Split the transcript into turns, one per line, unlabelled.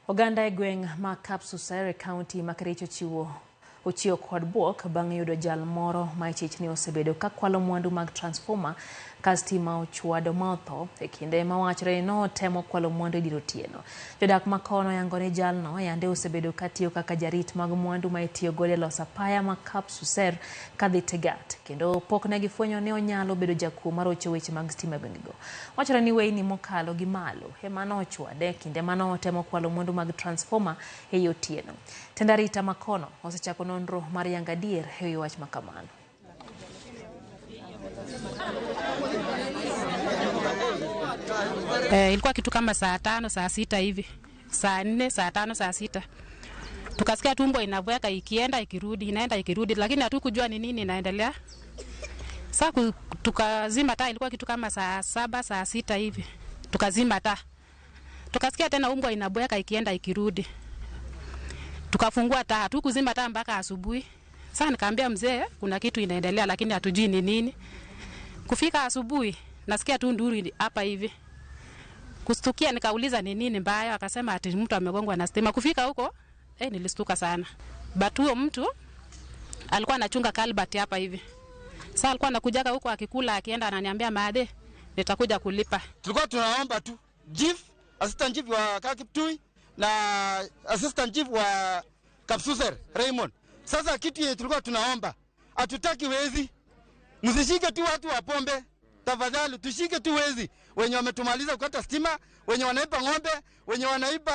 Oganda e gweng' ma Kapsusere County ma Kericho ochiwo kod buok bang' yudo jal moro ma ichich ni osebedo ka kwalo mwandu mag transformer ka stima ochwado ma otho e kinde ma wachre no temo kwalo mwandu dier otieno. Jodak ma kono yango ni jalno yande osebedo ka tiyo kaka jarit mag mwandu ma itiyo godo e loso apaya ma Kapsusere kadhi Tegat, kendo pok ne gifwenyo ni onyalo bedo jakuo marocho weche mag stima e gweng'go. Wachre ni weyni mokalo gi malo ema nochwade kinde mano temo kwalo mwandu mag transformer e otieno. Tend arita ma kono osechako nonro mar yango adier e wach makamano.
Ilikuwa kitu kama saa 5 saa 6 hivi, saa 4 saa 5 saa 6 tukasikia tumbo inabweka ikienda ikirudi, inaenda ikirudi, lakini hatukujua ni nini inaendelea. Sasa tukazima taa, ilikuwa kitu kama saa 7 saa 6 hivi, tukazima taa, tukasikia tena umbo inabweka ikienda ikirudi, tukafungua taa, hatukuzima taa mpaka asubuhi. Sasa nikaambia mzee kuna kitu inaendelea lakini hatujui ni nini. Kufika asubuhi nasikia tu nduru hapa hivi. Kustukia nikauliza ni nini mbaya, akasema ati mtu amegongwa na stima. Kufika huko nilistuka sana. But huyo mtu alikuwa anachunga kalbati hapa hivi. Sasa alikuwa anakujaga huko akikula akienda ananiambia Made nitakuja kulipa.
Tulikuwa tunaomba tu chief, assistant chief wa Kakiptui na assistant chief wa Kapsusere Raymond. Sasa kitu tulikuwa tunaomba, hatutaki wezi. Msishike tu watu wa pombe. Tafadhali tushike tu wezi wenye wametumaliza kukata stima, wenye wanaiba ng'ombe, wenye wanaiba